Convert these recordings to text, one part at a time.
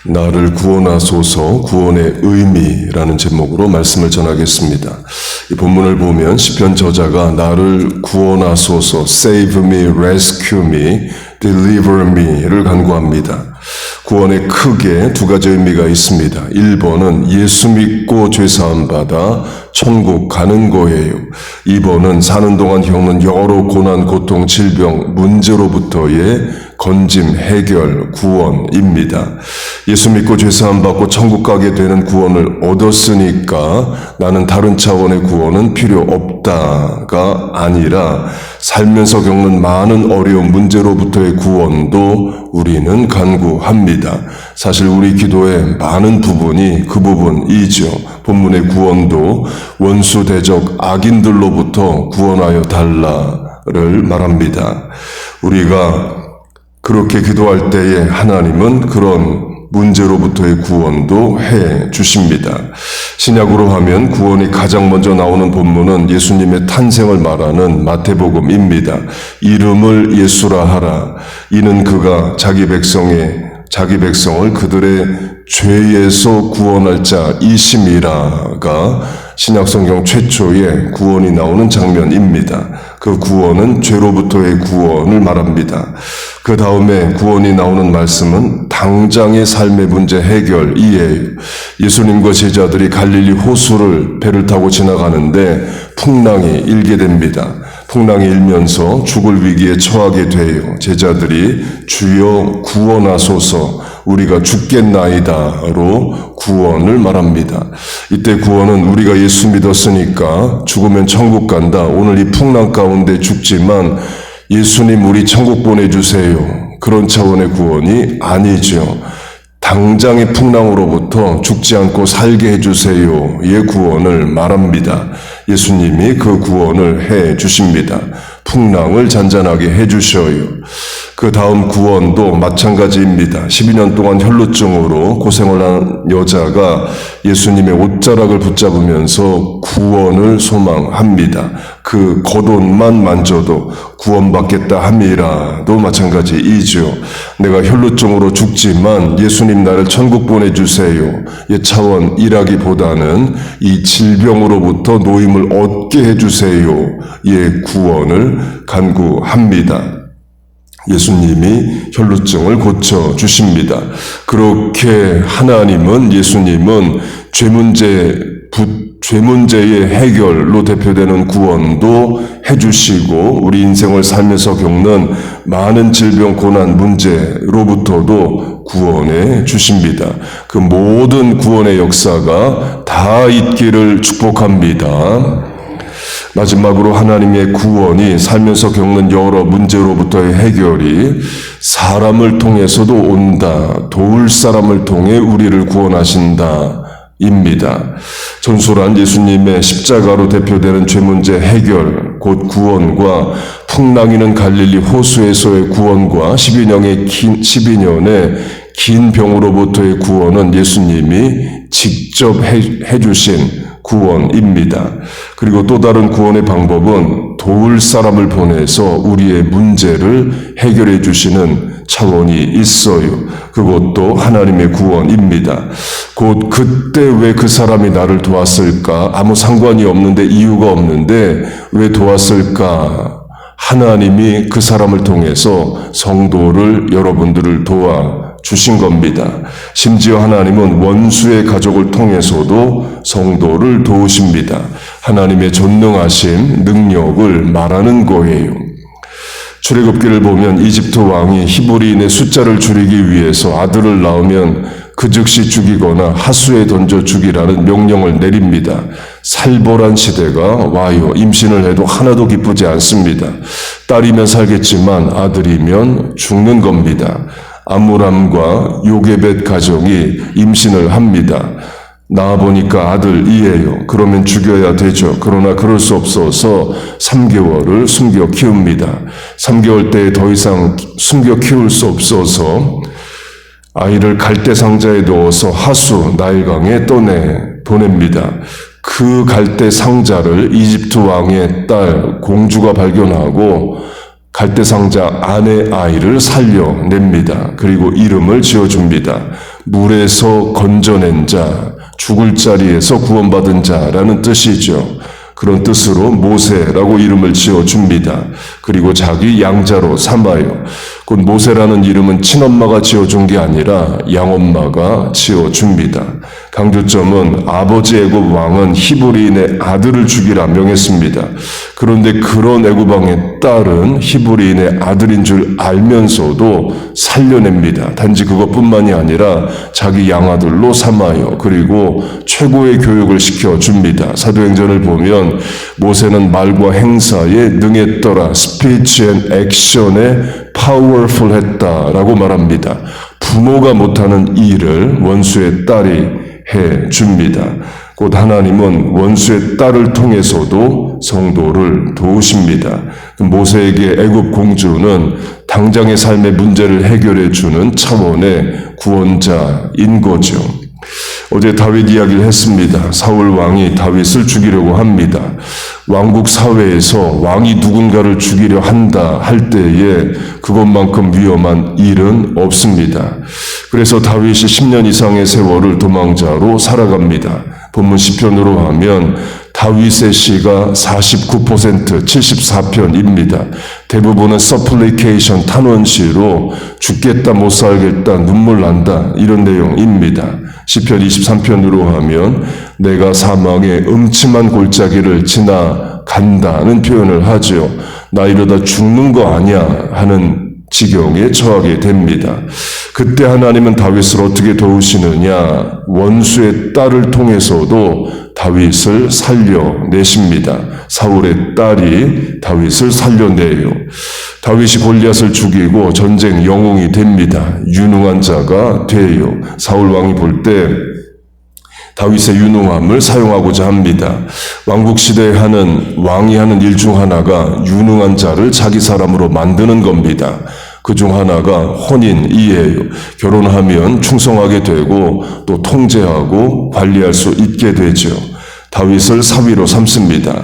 나를 구원하소서 구원의 의미라는 제목으로 말씀을 전하겠습니다. 이 본문을 보면 시편 저자가 나를 구원하소서 save me, rescue me, deliver me를 간구합니다. 구원에 크게 두 가지 의미가 있습니다. 1번은 예수 믿고 죄사함 받아 천국 가는 거예요. 2번은 사는 동안 겪는 여러 고난, 고통, 질병, 문제로부터의 건짐, 해결, 구원입니다. 예수 믿고 죄사함 받고 천국 가게 되는 구원을 얻었으니까 나는 다른 차원의 구원은 필요 없다가 아니라 살면서 겪는 많은 어려운 문제로부터의 구원도 우리는 간구합니다. 사실 우리 기도의 많은 부분이 그 부분이죠. 본문의 구원도 원수 대적 악인들로부터 구원하여 달라를 말합니다. 우리가 그렇게 기도할 때에 하나님은 그런 문제로부터의 구원도 해 주십니다. 신약으로 하면 구원이 가장 먼저 나오는 본문은 예수님의 탄생을 말하는 마태복음입니다. 이름을 예수라 하라. 이는 그가 자기 백성을 그들의 죄에서 구원할 자이심이라가 신약성경 최초의 구원이 나오는 장면입니다. 그 구원은 죄로부터의 구원을 말합니다. 그 다음에 구원이 나오는 말씀은 당장의 삶의 문제 해결이에요. 예수님과 제자들이 갈릴리 호수를 배를 타고 지나가는데 풍랑이 일게 됩니다. 풍랑이 일면서 죽을 위기에 처하게 돼요. 제자들이 주여 구원하소서 우리가 죽겠나이다로 구원을 말합니다. 이때 구원은 우리가 예수 믿었으니까 죽으면 천국 간다. 오늘 이 풍랑 가운데 죽지만 예수님 우리 천국 보내주세요. 그런 차원의 구원이 아니죠. 당장의 풍랑으로부터 죽지 않고 살게 해주세요의 구원을 말합니다. 예수님이 그 구원을 해 주십니다. 풍랑을 잔잔하게 해주셔요. 그 다음 구원도 마찬가지입니다. 12년 동안 혈루증으로 고생을 한 여자가 예수님의 옷자락을 붙잡으면서 구원을 소망합니다. 그 겉옷만 만져도 구원받겠다 함이라도 마찬가지이죠. 내가 혈루증으로 죽지만 예수님 나를 천국 보내주세요. 이 차원이라기보다는 이 질병으로부터 노임을 얻게 해주세요. 의 구원을 간구합니다. 예수님이 혈루증을 고쳐주십니다. 그렇게 하나님은 예수님은 죄 문제의 해결로 대표되는 구원도 해주시고 우리 인생을 살면서 겪는 많은 질병, 고난, 문제로부터도 구원해 주십니다. 그 모든 구원의 역사가 다 있기를 축복합니다. 마지막으로 하나님의 구원이 살면서 겪는 여러 문제로부터의 해결이 사람을 통해서도 온다. 도울 사람을 통해 우리를 구원하신다. 입니다. 전술한 예수님의 십자가로 대표되는 죄 문제 해결, 곧 구원과 풍랑이는 갈릴리 호수에서의 구원과 12년의 긴 병으로부터의 구원은 예수님이 직접 해주신 구원입니다. 그리고 또 다른 구원의 방법은 도울 사람을 보내서 우리의 문제를 해결해 주시는 차원이 있어요. 그것도 하나님의 구원입니다. 곧 그때 왜 그 사람이 나를 도왔을까? 아무 상관이 없는데 이유가 없는데 왜 도왔을까? 하나님이 그 사람을 통해서 성도를 여러분들을 도와 주신 겁니다. 심지어 하나님은 원수의 가족을 통해서도 성도를 도우십니다. 하나님의 전능하신 능력을 말하는 거예요. 출애굽기를 보면 이집트 왕이 히브리인의 숫자를 줄이기 위해서 아들을 낳으면 그 즉시 죽이거나 하수에 던져 죽이라는 명령을 내립니다. 살벌한 시대가 와요. 임신을 해도 하나도 기쁘지 않습니다. 딸이면 살겠지만 아들이면 죽는 겁니다. 아므람과 요게벳 가정이 임신을 합니다. 낳아보니까 아들이에요. 그러면 죽여야 되죠. 그러나 그럴 수 없어서 3개월을 숨겨 키웁니다. 3개월 때에 더 이상 숨겨 키울 수 없어서 아이를 갈대 상자에 넣어서 하수 나일강에 보냅니다. 그 갈대 상자를 이집트 왕의 딸 공주가 발견하고 갈대상자 아내 아이를 살려냅니다. 그리고 이름을 지어줍니다. 물에서 건져낸 자, 죽을 자리에서 구원받은 자라는 뜻이죠. 그런 뜻으로 모세라고 이름을 지어줍니다. 그리고 자기 양자로 삼아요. 곧 모세라는 이름은 친엄마가 지어준 게 아니라 양엄마가 지어줍니다. 강조점은 아버지 애굽 왕은 히브리인의 아들을 죽이라 명했습니다. 그런데 그런 애굽 왕의 딸은 히브리인의 아들인 줄 알면서도 살려냅니다. 단지 그것뿐만이 아니라 자기 양아들로 삼아요. 그리고 최고의 교육을 시켜줍니다. 사도행전을 보면 모세는 말과 행사에 능했더라. 스피치 앤 액션에 파워풀 했다라고 말합니다. 부모가 못하는 일을 원수의 딸이 해줍니다. 곧 하나님은 원수의 딸을 통해서도 성도를 도우십니다. 모세에게 애굽 공주는 당장의 삶의 문제를 해결해 주는 차원의 구원자인 거죠. 어제 다윗 이야기를 했습니다. 사울 왕이 다윗을 죽이려고 합니다. 왕국 사회에서 왕이 누군가를 죽이려 한다 할 때에 그것만큼 위험한 일은 없습니다. 그래서 다윗이 10년 이상의 세월을 도망자로 살아갑니다. 본문 시편으로 하면 다윗의 시가 49%, 74편입니다. 대부분은 supplication, 탄원시로 죽겠다, 못 살겠다, 눈물 난다 이런 내용입니다. 시편 23편으로 하면 내가 사망의 음침한 골짜기를 지나간다는 표현을 하죠. 나 이러다 죽는 거 아니야 하는 지경에 처하게 됩니다. 그때 하나님은 다윗을 어떻게 도우시느냐? 원수의 딸을 통해서도 다윗을 살려내십니다. 사울의 딸이 다윗을 살려내요. 다윗이 골리앗을 죽이고 전쟁 영웅이 됩니다. 유능한 자가 돼요. 사울 왕이 볼 때 다윗의 유능함을 사용하고자 합니다. 왕국 시대에 왕이 하는 일 중 하나가 유능한 자를 자기 사람으로 만드는 겁니다. 그 중 하나가 혼인이에요. 결혼하면 충성하게 되고 또 통제하고 관리할 수 있게 되죠. 다윗을 사위로 삼습니다.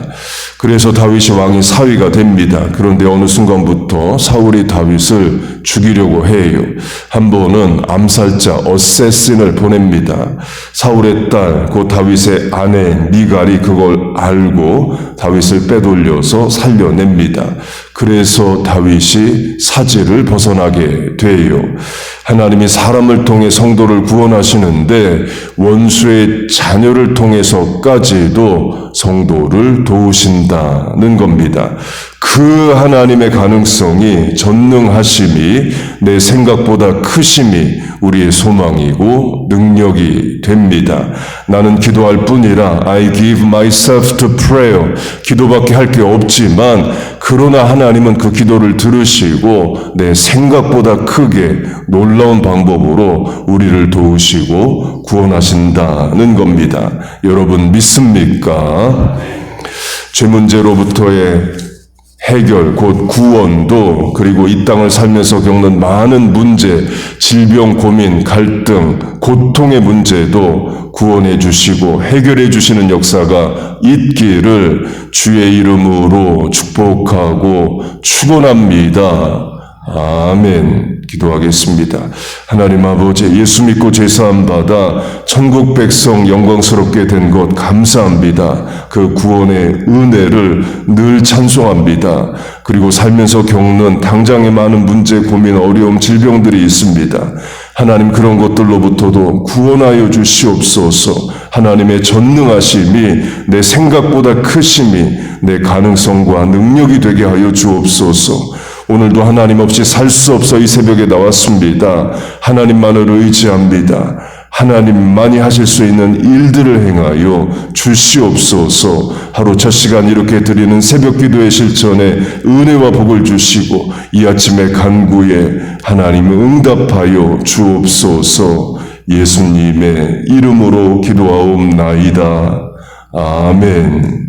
그래서 다윗이 왕이 사위가 됩니다. 그런데 어느 순간부터 사울이 다윗을 죽이려고 해요. 한 번은 암살자 어세신을 보냅니다. 사울의 딸, 곧 다윗의 아내 미갈이 그걸 알고 다윗을 빼돌려서 살려냅니다. 그래서 다윗이 사지를 벗어나게 돼요. 하나님이 사람을 통해 성도를 구원하시는데 원수의 자녀를 통해서까지도 성도를 도우신다는 겁니다. 그 하나님의 가능성이, 전능하심이, 내 생각보다 크심이 우리의 소망이고 능력이 됩니다. 나는 기도할 뿐이라 I give myself to prayer. 기도밖에 할 게 없지만 그러나 하나님은 그 기도를 들으시고 내 생각보다 크게 놀라운 방법으로 우리를 도우시고 구원하신다는 겁니다. 여러분 믿습니까? 죄 문제로부터의 해결, 곧 구원도, 그리고 이 땅을 살면서 겪는 많은 문제, 질병, 고민, 갈등, 고통의 문제도 구원해 주시고 해결해 주시는 역사가 있기를 주의 이름으로 축복하고 축원합니다. 아멘. 기도하겠습니다. 하나님 아버지, 예수 믿고 제사함 받아 천국 백성 영광스럽게 된 것 감사합니다. 그 구원의 은혜를 늘 찬송합니다. 그리고 살면서 겪는 당장의 많은 문제, 고민, 어려움, 질병들이 있습니다. 하나님 그런 것들로부터도 구원하여 주시옵소서. 하나님의 전능하심이, 내 생각보다 크심이 내 가능성과 능력이 되게 하여 주옵소서. 오늘도 하나님 없이 살 수 없어 이 새벽에 나왔습니다. 하나님만을 의지합니다. 하나님만이 하실 수 있는 일들을 행하여 주시옵소서. 하루 첫 시간 이렇게 드리는 새벽 기도의 실천에 은혜와 복을 주시고 이 아침의 간구에 하나님 응답하여 주옵소서. 예수님의 이름으로 기도하옵나이다. 아멘.